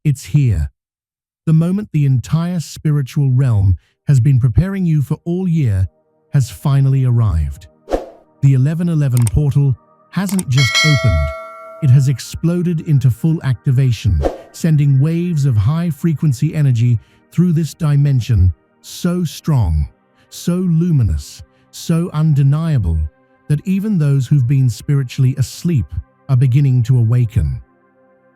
It's here. The moment the entire spiritual realm has been preparing you for all year has finally arrived. The 1111 portal hasn't just opened, it has exploded into full activation, sending waves of high-frequency energy through this dimension so strong, so luminous, so undeniable that even those who've been spiritually asleep are beginning to awaken.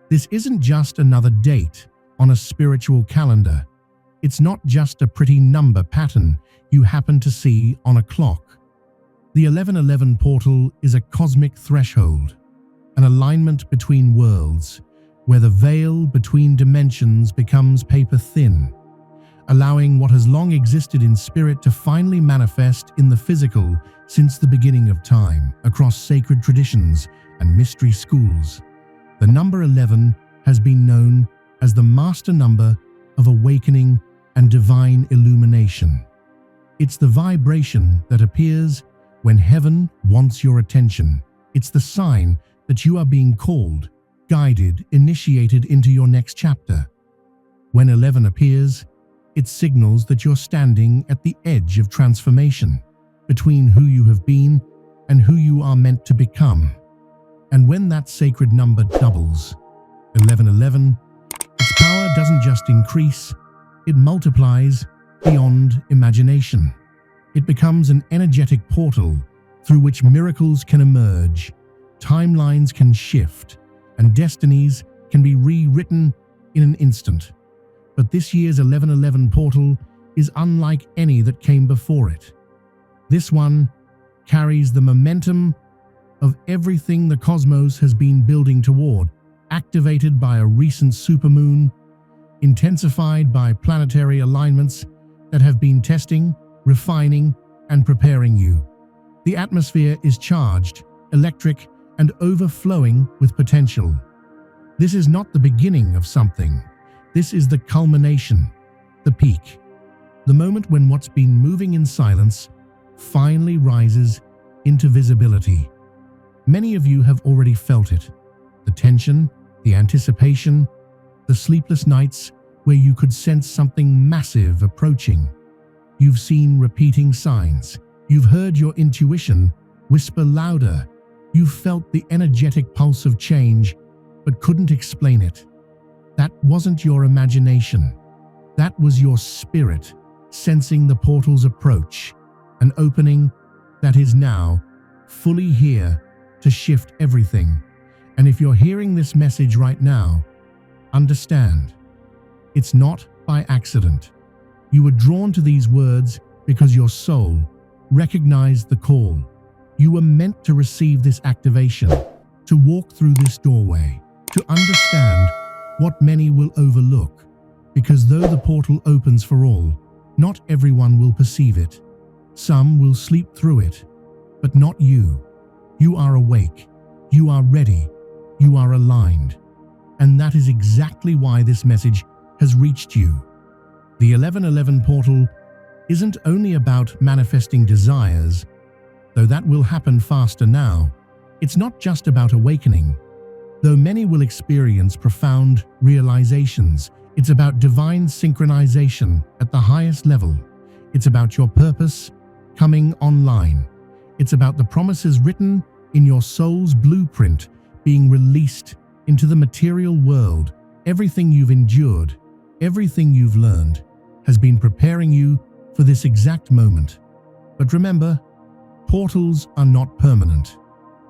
This isn't just another date on a spiritual calendar. It's not just a pretty number pattern you happen to see on a clock. The 1111 portal is a cosmic threshold, an alignment between worlds, where the veil between dimensions becomes paper-thin, allowing what has long existed in spirit to finally manifest in the physical since the beginning of time across sacred traditions and mystery schools. The number 11 has been known as the master number of awakening and divine illumination. It's the vibration that appears when heaven wants your attention. It's the sign that you are being called, guided, initiated into your next chapter. When 11 appears, it signals that you're standing at the edge of transformation, between who you have been and who you are meant to become. And when that sacred number doubles, 1111, its power doesn't just increase, it multiplies beyond imagination. It becomes an energetic portal through which miracles can emerge, timelines can shift, and destinies can be rewritten in an instant. But this year's 1111 portal is unlike any that came before it. This one carries the momentum of everything the cosmos has been building toward, activated by a recent supermoon, intensified by planetary alignments that have been testing, refining, and preparing you. The atmosphere is charged, electric, and overflowing with potential. This is not the beginning of something. This is the culmination, the peak, the moment when what's been moving in silence finally rises into visibility. Many of you have already felt it. The tension, the anticipation, the sleepless nights where you could sense something massive approaching. You've seen repeating signs. You've heard your intuition whisper louder. You've felt the energetic pulse of change, but couldn't explain it. That wasn't your imagination. That was your spirit, sensing the portal's approach, an opening that is now fully here to shift everything. And if you're hearing this message right now, understand, it's not by accident. You were drawn to these words because your soul recognized the call. You were meant to receive this activation, to walk through this doorway, to understand what many will overlook. Because though the portal opens for all, not everyone will perceive it. Some will sleep through it, but not you. You are awake. You are ready. You are aligned. And that is exactly why this message has reached you. The 1111 portal isn't only about manifesting desires, though that will happen faster now. It's not just about awakening, though many will experience profound realizations. It's about divine synchronization at the highest level. It's about your purpose coming online. It's about the promises written in your soul's blueprint being released into the material world. Everything you've endured, everything you've learned, has been preparing you for this exact moment. But remember, portals are not permanent.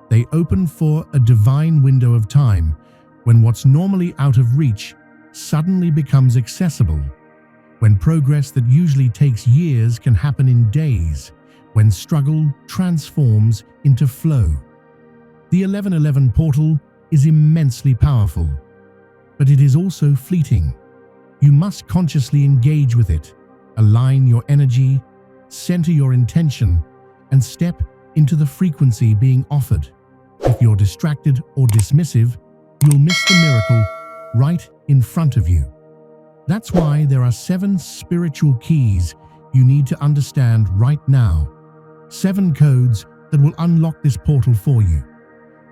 They open for a divine window of time when what's normally out of reach suddenly becomes accessible, when progress that usually takes years can happen in days, when struggle transforms into flow. The 1111 portal is immensely powerful, but it is also fleeting. You must consciously engage with it, align your energy, center your intention, and step into the frequency being offered. If you're distracted or dismissive, you'll miss the miracle right in front of you. That's why there are 7 spiritual keys you need to understand right now. 7 codes that will unlock this portal for you.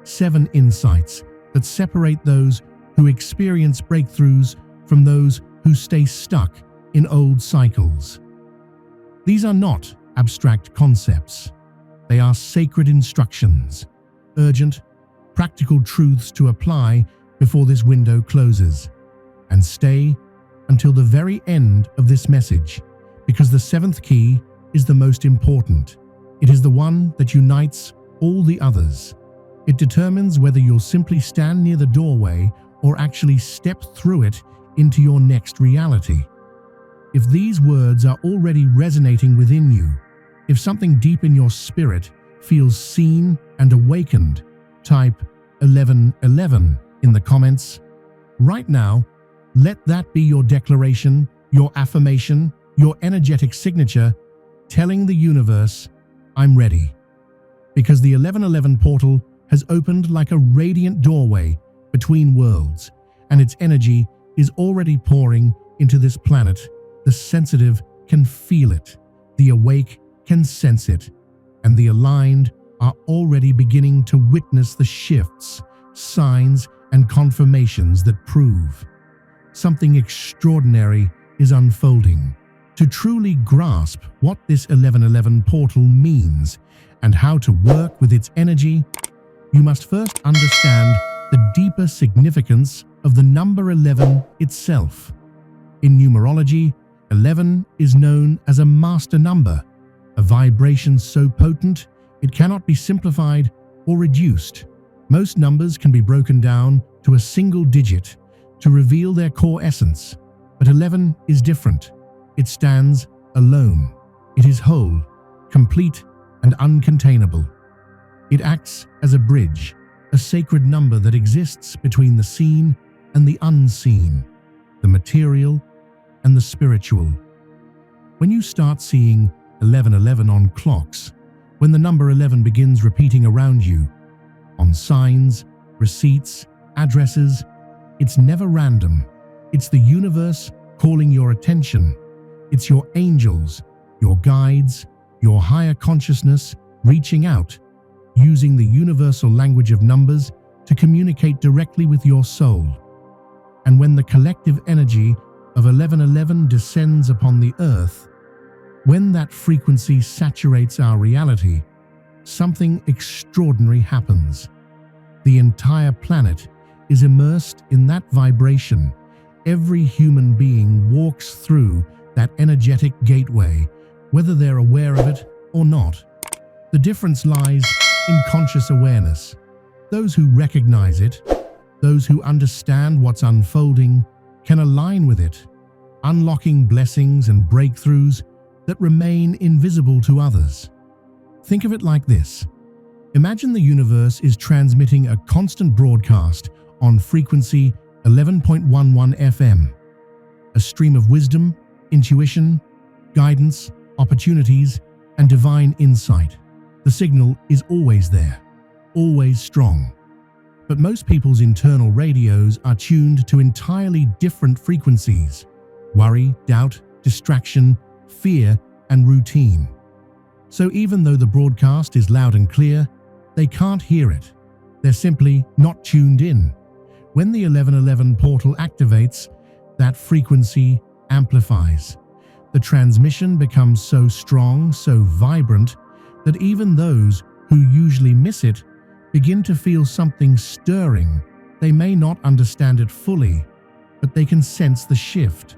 7 insights that separate those who experience breakthroughs from those who stay stuck in old cycles. These are not abstract concepts. They are sacred instructions, urgent, practical truths to apply before this window closes. And stay until the very end of this message, because the seventh key is the most important. It is the one that unites all the others. It determines whether you'll simply stand near the doorway or actually step through it into your next reality. If these words are already resonating within you, if something deep in your spirit feels seen and awakened, type 1111 in the comments. Right now, let that be your declaration, your affirmation, your energetic signature, telling the universe, I'm ready. Because the 1111 portal has opened like a radiant doorway between worlds, and its energy is already pouring into this planet. The sensitive can feel it, the awake can sense it, and the aligned are already beginning to witness the shifts, signs, and confirmations that prove something extraordinary is unfolding. To truly grasp what this 1111 portal means and how to work with its energy, you must first understand the deeper significance of the number 11 itself. In numerology, 11 is known as a master number, a vibration so potent it cannot be simplified or reduced. Most numbers can be broken down to a single digit to reveal their core essence, but 11 is different. It stands alone. It is whole, complete, and uncontainable. It acts as a bridge, a sacred number that exists between the seen and the unseen, the material and the spiritual. When you start seeing 1111 on clocks, when the number 11 begins repeating around you, on signs, receipts, addresses, it's never random. It's the universe calling your attention. It's your angels, your guides, your higher consciousness reaching out, using the universal language of numbers to communicate directly with your soul. And when the collective energy of 1111 descends upon the earth, when that frequency saturates our reality, something extraordinary happens. The entire planet is immersed in that vibration. Every human being walks through that energetic gateway, whether they're aware of it or not. The difference lies in conscious awareness. Those who recognize it, those who understand what's unfolding, can align with it, unlocking blessings and breakthroughs that remain invisible to others. Think of it like this. Imagine the universe is transmitting a constant broadcast on frequency 11.11 FM, a stream of wisdom, intuition, guidance, opportunities, and divine insight. The signal is always there, always strong. But most people's internal radios are tuned to entirely different frequencies: worry, doubt, distraction, fear, and routine. So even though the broadcast is loud and clear, they can't hear it. They're simply not tuned in. When the 1111 portal activates, that frequency amplifies. The transmission becomes so strong, so vibrant, that even those who usually miss it begin to feel something stirring. They may not understand it fully, but they can sense the shift.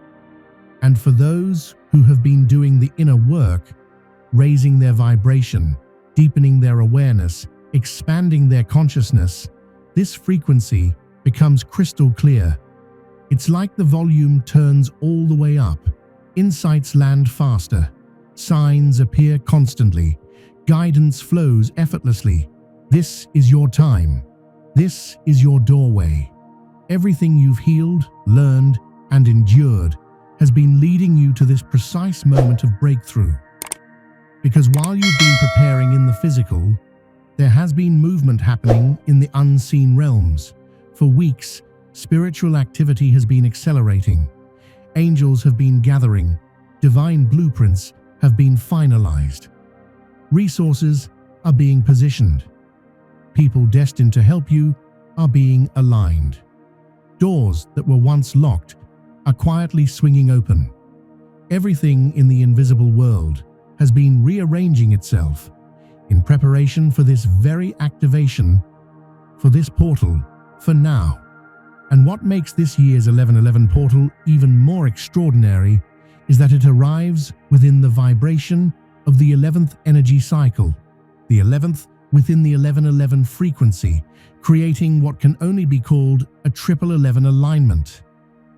And for those who have been doing the inner work, raising their vibration, deepening their awareness, expanding their consciousness, this frequency becomes crystal clear. It's like the volume turns all the way up. Insights land faster. Signs appear constantly. Guidance flows effortlessly. This is your time. This is your doorway. Everything you've healed, learned, and endured has been leading you to this precise moment of breakthrough. Because while you've been preparing in the physical, there has been movement happening in the unseen realms. For weeks, spiritual activity has been accelerating. Angels have been gathering. Divine blueprints have been finalized. Resources are being positioned. People destined to help you are being aligned. Doors that were once locked are quietly swinging open. Everything in the invisible world has been rearranging itself in preparation for this very activation, for this portal, for now. And what makes this year's 1111 portal even more extraordinary is that it arrives within the vibration of the 11th energy cycle, the 11th within the 1111 frequency, creating what can only be called a triple 11 alignment.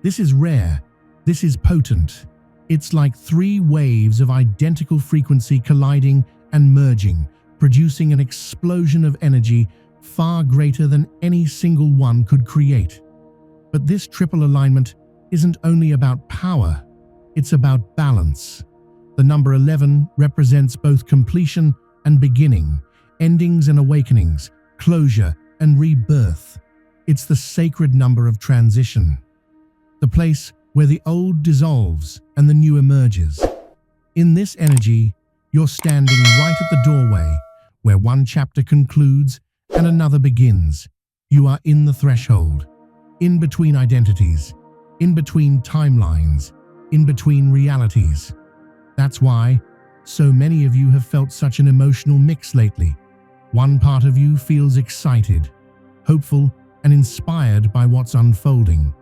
This is rare, this is potent. It's like three waves of identical frequency colliding and merging, producing an explosion of energy far greater than any single one could create. But this triple alignment isn't only about power, it's about balance. The number 11 represents both completion and beginning, endings and awakenings, closure and rebirth. It's the sacred number of transition, the place where the old dissolves and the new emerges. In this energy, you're standing right at the doorway, where one chapter concludes and another begins. You are in the threshold, in between identities, in between timelines, in between realities. That's why so many of you have felt such an emotional mix lately. One part of you feels excited, hopeful, and inspired by what's unfolding.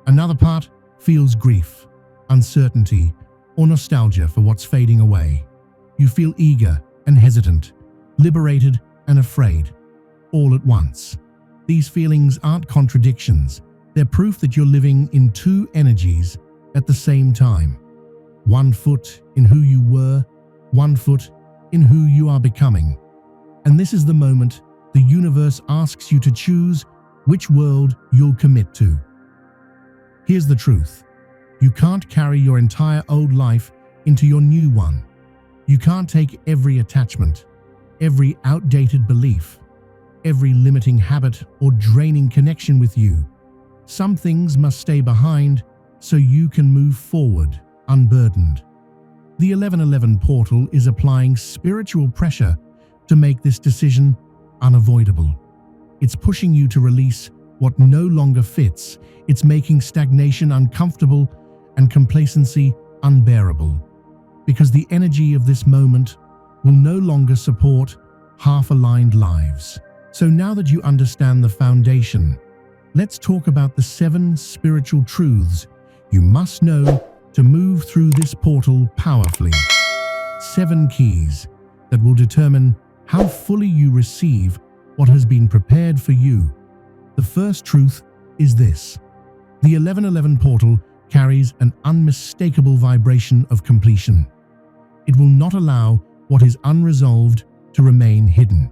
Another part feels grief, uncertainty, or nostalgia for what's fading away. You feel eager and hesitant, liberated and afraid, all at once. These feelings aren't contradictions. They're proof that you're living in two energies at the same time. One foot in who you were, one foot in who you are becoming. And this is the moment the universe asks you to choose which world you'll commit to. Here's the truth. You can't carry your entire old life into your new one. You can't take every attachment, every outdated belief, every limiting habit or draining connection with you. Some things must stay behind so you can move forward, unburdened. The 1111 portal is applying spiritual pressure to make this decision unavoidable. It's pushing you to release what no longer fits. It's making stagnation uncomfortable and complacency unbearable. Because the energy of this moment will no longer support half-aligned lives. So now that you understand the foundation, let's talk about the 7 spiritual truths you must know to move through this portal powerfully. 7 keys that will determine how fully you receive what has been prepared for you. The first truth is this: the 1111 portal carries an unmistakable vibration of completion. It will not allow what is unresolved to remain hidden.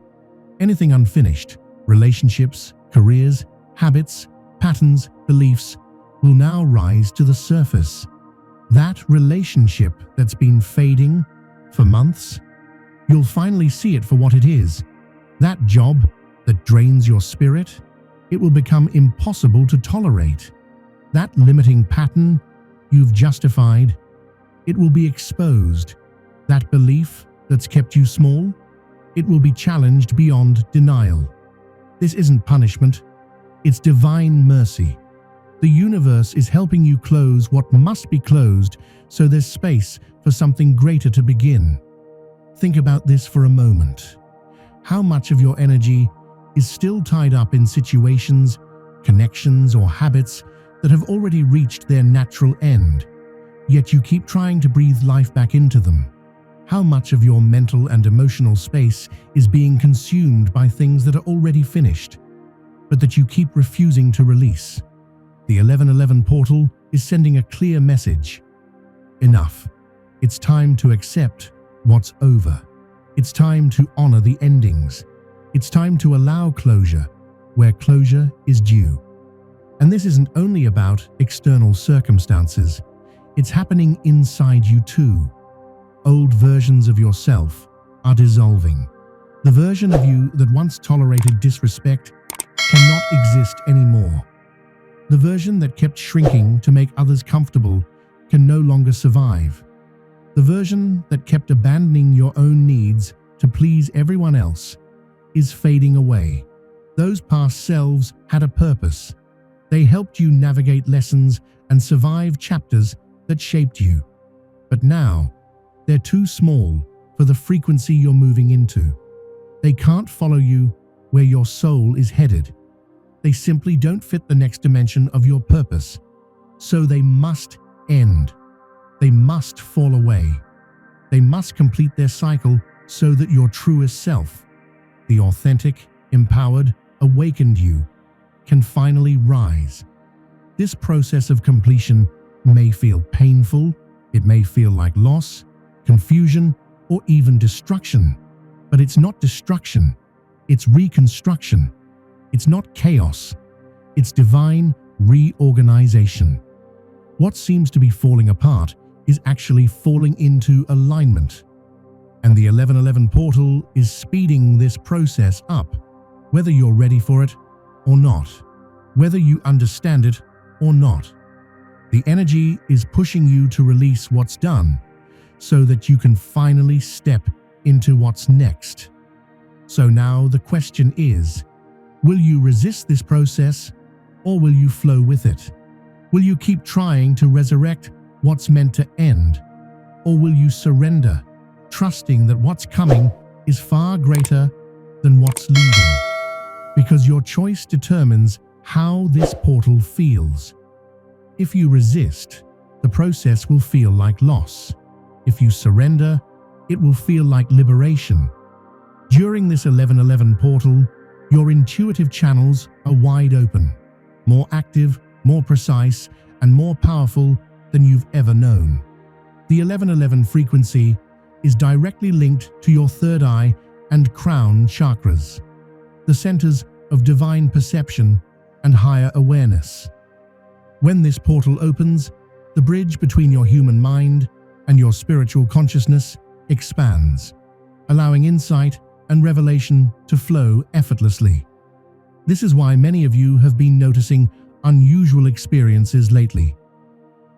Anything unfinished, relationships, careers, habits, patterns, beliefs, will now rise to the surface. That relationship that's been fading for months, you'll finally see it for what it is. That job that drains your spirit, it will become impossible to tolerate. That limiting pattern you've justified, it will be exposed. That belief that's kept you small, it will be challenged beyond denial. This isn't punishment, it's divine mercy. The universe is helping you close what must be closed so there's space for something greater to begin. Think about this for a moment. How much of your energy is still tied up in situations, connections, or habits that have already reached their natural end, yet you keep trying to breathe life back into them? How much of your mental and emotional space is being consumed by things that are already finished, but that you keep refusing to release? The 1111 portal is sending a clear message. Enough. It's time to accept what's over. It's time to honor the endings. It's time to allow closure where closure is due. And this isn't only about external circumstances. It's happening inside you too. Old versions of yourself are dissolving. The version of you that once tolerated disrespect cannot exist anymore. The version that kept shrinking to make others comfortable can no longer survive. The version that kept abandoning your own needs to please everyone else is fading away. Those past selves had a purpose. They helped you navigate lessons and survive chapters that shaped you. But now, they're too small for the frequency you're moving into. They can't follow you where your soul is headed. They simply don't fit the next dimension of your purpose. So they must end. They must fall away. They must complete their cycle so that your truest self, the authentic, empowered, awakened you, can finally rise. This process of completion may feel painful, it may feel like loss, confusion, or even destruction. But it's not destruction, it's reconstruction. It's not chaos, it's divine reorganization. What seems to be falling apart is actually falling into alignment. And the 1111 portal is speeding this process up, whether you're ready for it or not, whether you understand it or not. The energy is pushing you to release what's done so that you can finally step into what's next. So now the question is, will you resist this process or will you flow with it? Will you keep trying to resurrect what's meant to end? Or will you surrender, trusting that what's coming is far greater than what's leaving? Because your choice determines how this portal feels. If you resist, the process will feel like loss. If you surrender, it will feel like liberation. During this 1111 portal, your intuitive channels are wide open, more active, more precise, and more powerful than you've ever known. The 1111 frequency is directly linked to your third eye and crown chakras, the centers of divine perception and higher awareness. When this portal opens, the bridge between your human mind and your spiritual consciousness expands, allowing insight and revelation to flow effortlessly. This is why many of you have been noticing unusual experiences lately.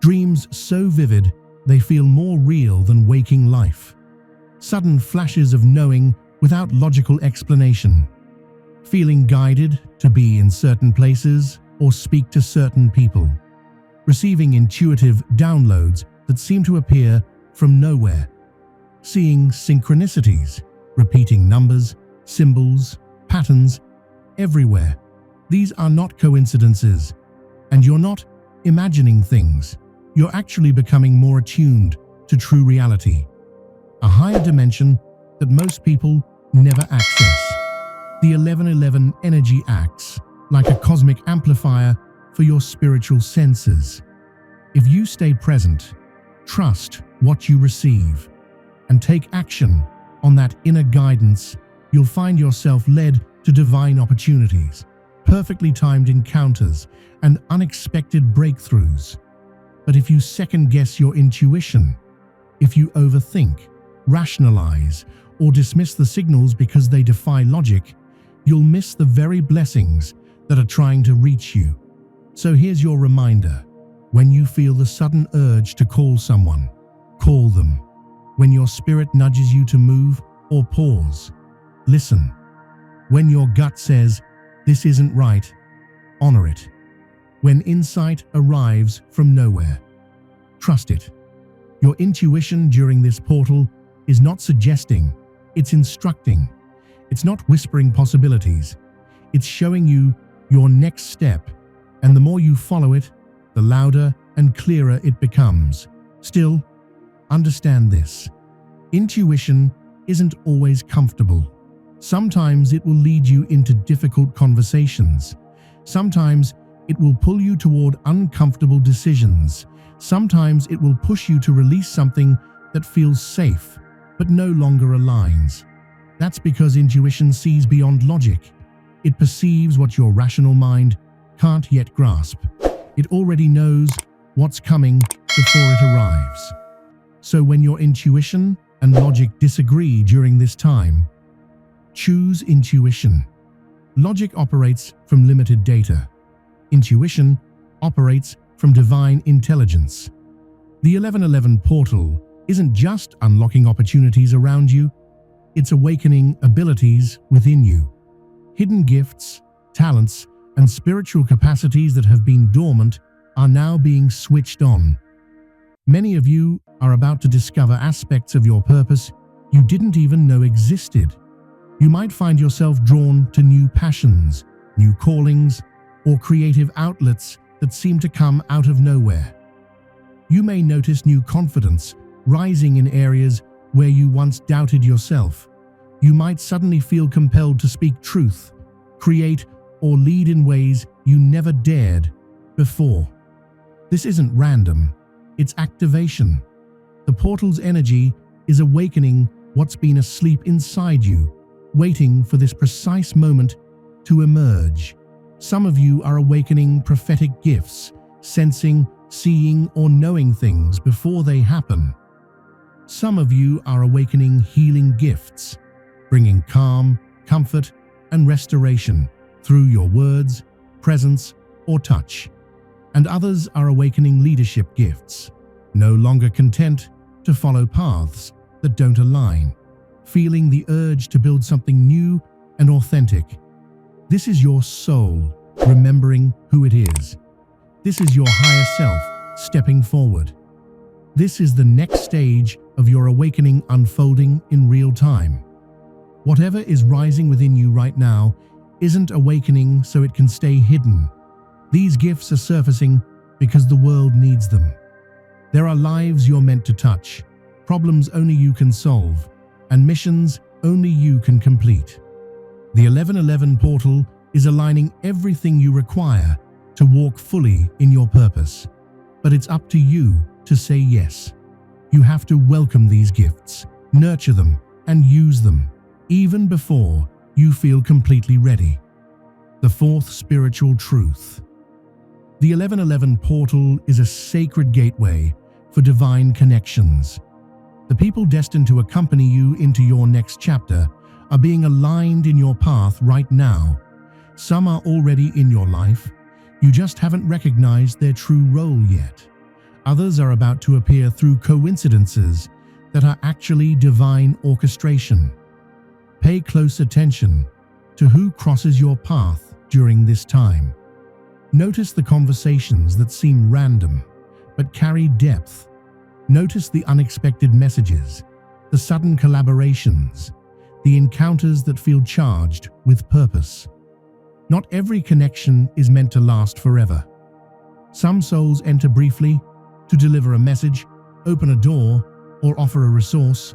Dreams so vivid they feel more real than waking life. Sudden flashes of knowing without logical explanation. Feeling guided to be in certain places or speak to certain people. Receiving intuitive downloads that seem to appear from nowhere. Seeing synchronicities, repeating numbers, symbols, patterns, everywhere. These are not coincidences, and you're not imagining things. You're actually becoming more attuned to true reality, a higher dimension that most people never access. The 1111 energy acts like a cosmic amplifier for your spiritual senses. If you stay present, trust what you receive, and take action on that inner guidance, you'll find yourself led to divine opportunities, perfectly timed encounters, and unexpected breakthroughs. But if you second-guess your intuition, if you overthink, rationalize, or dismiss the signals because they defy logic, you'll miss the very blessings that are trying to reach you. So here's your reminder. When you feel the sudden urge to call someone, call them. When your spirit nudges you to move or pause, listen. When your gut says, "This isn't right," honor it. When insight arrives from nowhere, trust it. Your intuition during this portal is not suggesting, it's instructing. It's not whispering possibilities. It's showing you your next step, and the more you follow it, the louder and clearer it becomes. Still, understand this. Intuition isn't always comfortable. Sometimes it will lead you into difficult conversations. Sometimes it will pull you toward uncomfortable decisions. Sometimes it will push you to release something that feels safe, but no longer aligns. That's because intuition sees beyond logic. It perceives what your rational mind can't yet grasp. It already knows what's coming before it arrives. So when your intuition and logic disagree during this time, choose intuition. Logic operates from limited data. Intuition operates from divine intelligence. The 1111 portal isn't just unlocking opportunities around you, it's awakening abilities within you. Hidden gifts, talents, and spiritual capacities that have been dormant are now being switched on. Many of you are about to discover aspects of your purpose you didn't even know existed. You might find yourself drawn to new passions, new callings, or creative outlets that seem to come out of nowhere. You may notice new confidence rising in areas where you once doubted yourself. You might suddenly feel compelled to speak truth, create, or lead in ways you never dared before. This isn't random, it's activation. The portal's energy is awakening what's been asleep inside you, waiting for this precise moment to emerge. Some of you are awakening prophetic gifts, sensing, seeing, or knowing things before they happen. Some of you are awakening healing gifts, bringing calm, comfort, and restoration through your words, presence, or touch. And others are awakening leadership gifts, no longer content to follow paths that don't align, feeling the urge to build something new and authentic. This is your soul remembering who it is. This is your higher self stepping forward. This is the next stage of your awakening unfolding in real time. Whatever is rising within you right now isn't awakening so it can stay hidden. These gifts are surfacing because the world needs them. There are lives you're meant to touch, problems only you can solve, and missions only you can complete. The 1111 portal is aligning everything you require to walk fully in your purpose. But it's up to you to say yes. You have to welcome these gifts, nurture them, and use them, even before you feel completely ready. The fourth spiritual truth. The 1111 portal is a sacred gateway for divine connections. The people destined to accompany you into your next chapter are being aligned in your path right now. Some are already in your life. You just haven't recognized their true role yet. Others are about to appear through coincidences that are actually divine orchestration. Pay close attention to who crosses your path during this time. Notice the conversations that seem random but carry depth. Notice the unexpected messages, the sudden collaborations, the encounters that feel charged with purpose. Not every connection is meant to last forever. Some souls enter briefly to deliver a message, open a door, or offer a resource.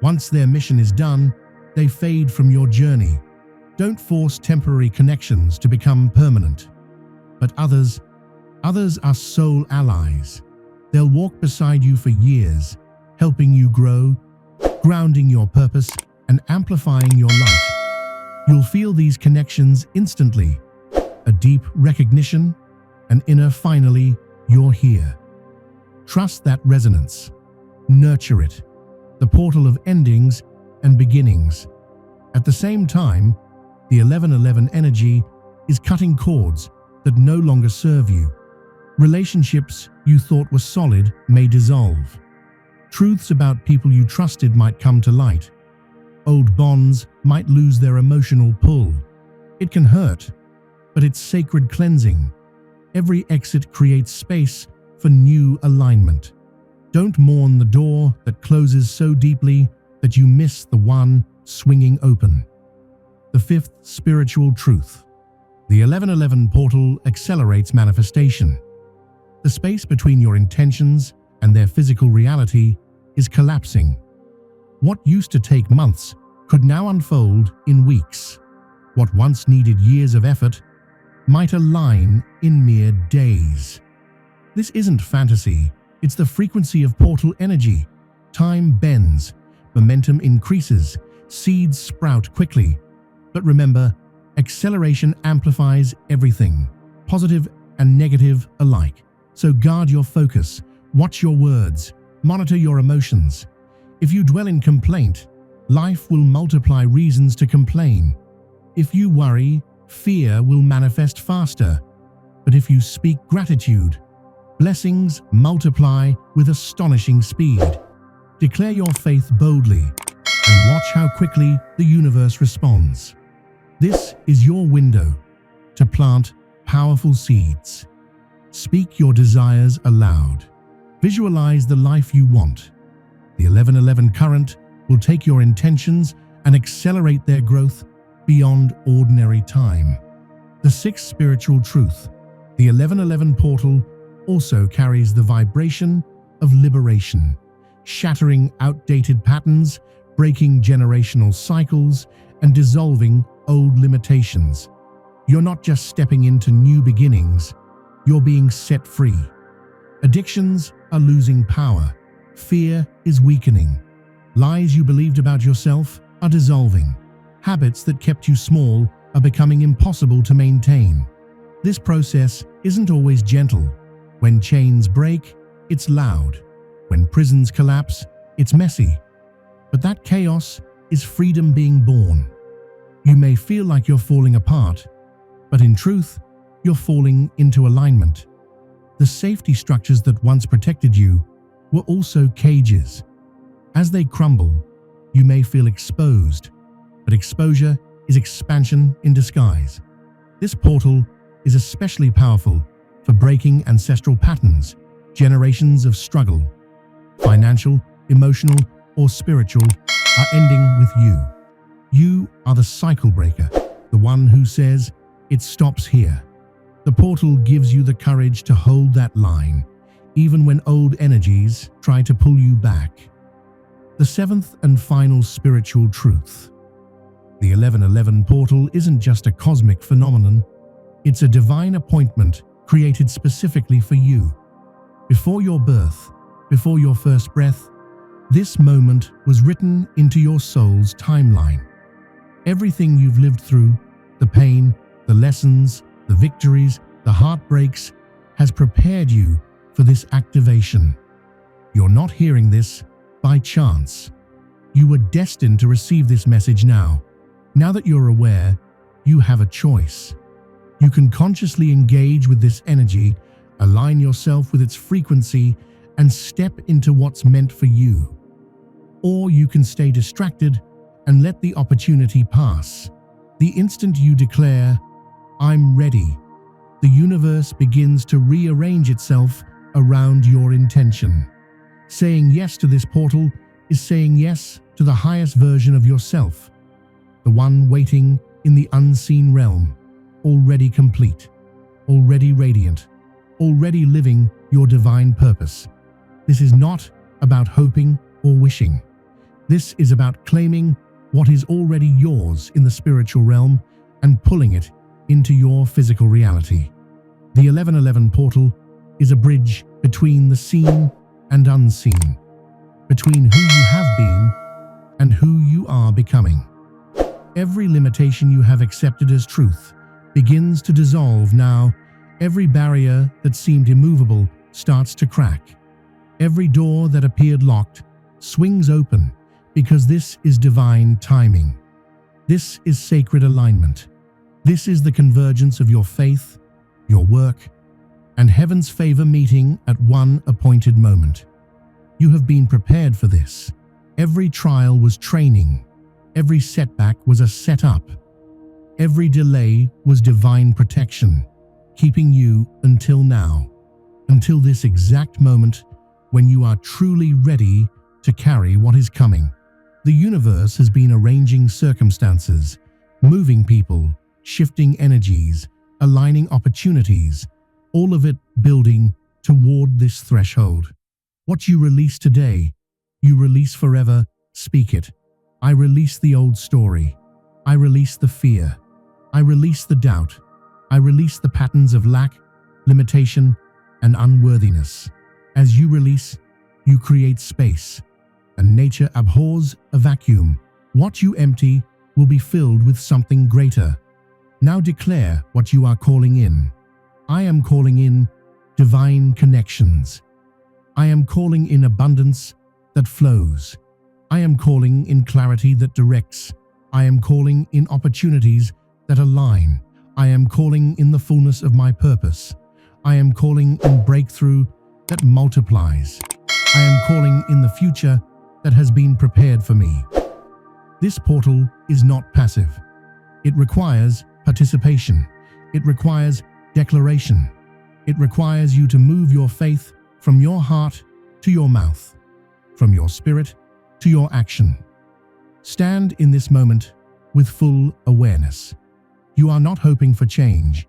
Once their mission is done, they fade from your journey. Don't force temporary connections to become permanent. But others are soul allies. They'll walk beside you for years, helping you grow, grounding your purpose, and amplifying your light. You'll feel these connections instantly, a deep recognition, an inner finally, you're here. Trust that resonance. Nurture it. The portal of endings and beginnings. At the same time, the 1111 energy is cutting cords that no longer serve you. Relationships you thought were solid may dissolve. Truths about people you trusted might come to light. Old bonds might lose their emotional pull. It can hurt, but it's sacred cleansing. Every exit creates space for new alignment. Don't mourn the door that closes so deeply that you miss the one swinging open. The fifth spiritual truth. The 1111 portal accelerates manifestation. The space between your intentions and their physical reality is collapsing. What used to take months could now unfold in weeks. What once needed years of effort might align in mere days. This isn't fantasy, it's the frequency of portal energy. Time bends, momentum increases, seeds sprout quickly. But remember, acceleration amplifies everything, positive and negative alike. So guard your focus, watch your words, monitor your emotions. If you dwell in complaint, life will multiply reasons to complain. If you worry, fear will manifest faster. But if you speak gratitude, blessings multiply with astonishing speed. Declare your faith boldly and watch how quickly the universe responds. This is your window to plant powerful seeds. Speak your desires aloud. Visualize the life you want. The 1111 current will take your intentions and accelerate their growth beyond ordinary time. The sixth spiritual truth. The 1111 portal also carries the vibration of liberation, shattering outdated patterns, breaking generational cycles, and dissolving old limitations. You're not just stepping into new beginnings, you're being set free. Addictions are losing power. Fear is weakening. Lies you believed about yourself are dissolving. Habits that kept you small are becoming impossible to maintain. This process isn't always gentle. When chains break, it's loud. When prisons collapse, it's messy. But that chaos is freedom being born. You may feel like you're falling apart, but in truth, you're falling into alignment. The safety structures that once protected you were also cages. As they crumble, you may feel exposed, but exposure is expansion in disguise. This portal is especially powerful for breaking ancestral patterns, generations of struggle. Financial, emotional, or spiritual are ending with you. You are the cycle breaker, the one who says, "It stops here." The portal gives you the courage to hold that line, even when old energies try to pull you back. The seventh and final spiritual truth. The 1111 portal isn't just a cosmic phenomenon, it's a divine appointment created specifically for you. Before your birth, before your first breath, this moment was written into your soul's timeline. Everything you've lived through, the pain, the lessons, the victories, the heartbreaks, has prepared you for this activation. You're not hearing this by chance. You were destined to receive this message now. Now that you're aware, you have a choice. You can consciously engage with this energy, align yourself with its frequency, and step into what's meant for you. Or you can stay distracted and let the opportunity pass. The instant you declare, "I'm ready," the universe begins to rearrange itself around your intention. Saying yes to this portal is saying yes to the highest version of yourself, the one waiting in the unseen realm, already complete, already radiant, already living your divine purpose. This is not about hoping or wishing. This is about claiming what is already yours in the spiritual realm and pulling it into your physical reality. The 1111 portal is a bridge between the seen and unseen, between who you have been and who you are becoming. Every limitation you have accepted as truth begins to dissolve now. Every barrier that seemed immovable starts to crack. Every door that appeared locked swings open, because this is divine timing. This is sacred alignment. This is the convergence of your faith, your work, and heaven's favor meeting at one appointed moment. You have been prepared for this. Every trial was training. Every setback was a setup. Every delay was divine protection, keeping you until now, until this exact moment when you are truly ready to carry what is coming. The universe has been arranging circumstances, moving people, shifting energies, aligning opportunities, all of it building toward this threshold. What you release today, you release forever. Speak it. I release the old story. I release the fear. I release the doubt. I release the patterns of lack, limitation, and unworthiness. As you release, you create space, and nature abhors a vacuum. What you empty will be filled with something greater. Now declare what you are calling in. I am calling in divine connections. I am calling in abundance that flows. I am calling in clarity that directs. I am calling in opportunities that align. I am calling in the fullness of my purpose. I am calling in breakthrough that multiplies. I am calling in the future that has been prepared for me. This portal is not passive. It requires participation. It requires declaration. It requires you to move your faith from your heart to your mouth, from your spirit to your action. Stand in this moment with full awareness. You are not hoping for change.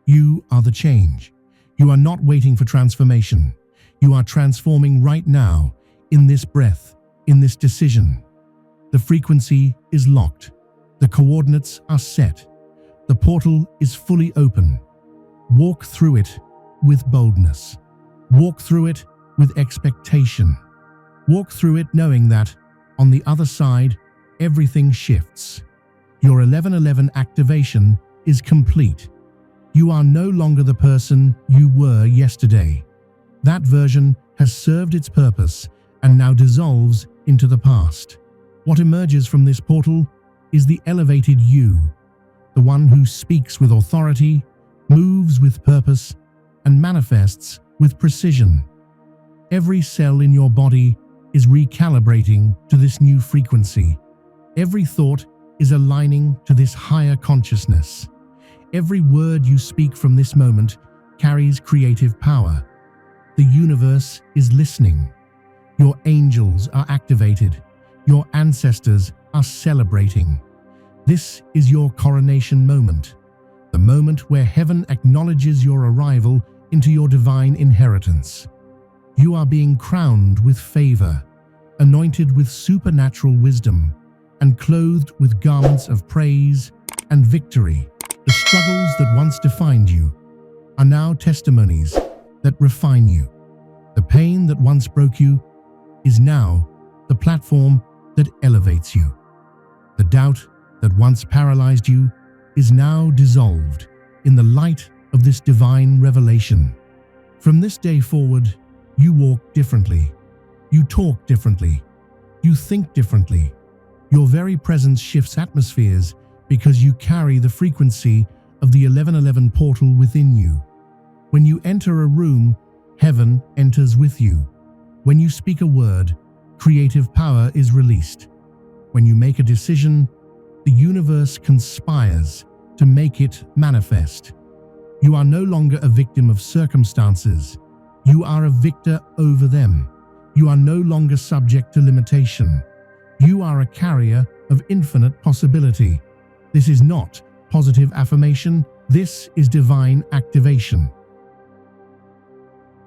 You are the change. You are not waiting for transformation. You are transforming right now, in this breath, in this decision. The frequency is locked. The coordinates are set. The portal is fully open. Walk through it with boldness. Walk through it with expectation. Walk through it knowing that, on the other side, everything shifts. Your 1111 activation is complete. You are no longer the person you were yesterday. That version has served its purpose and now dissolves into the past. What emerges from this portal is the elevated you, the one who speaks with authority, moves with purpose, and manifests with precision. Every cell in your body is recalibrating to this new frequency. Every thought is aligning to this higher consciousness. Every word you speak from this moment carries creative power. The universe is listening. Your angels are activated. Your ancestors are celebrating. This is your coronation moment, the moment where heaven acknowledges your arrival into your divine inheritance. You are being crowned with favor, anointed with supernatural wisdom, and clothed with garments of praise and victory. The struggles that once defined you are now testimonies that refine you. The pain that once broke you is now the platform that elevates you. The doubt that once paralyzed you is now dissolved in the light of this divine revelation. From this day forward, you walk differently. You talk differently. You think differently. Your very presence shifts atmospheres because you carry the frequency of the 1111 portal within you. When you enter a room, heaven enters with you. When you speak a word, creative power is released. When you make a decision, the universe conspires to make it manifest. You are no longer a victim of circumstances. You are a victor over them. You are no longer subject to limitation. You are a carrier of infinite possibility. This is not positive affirmation. This is divine activation.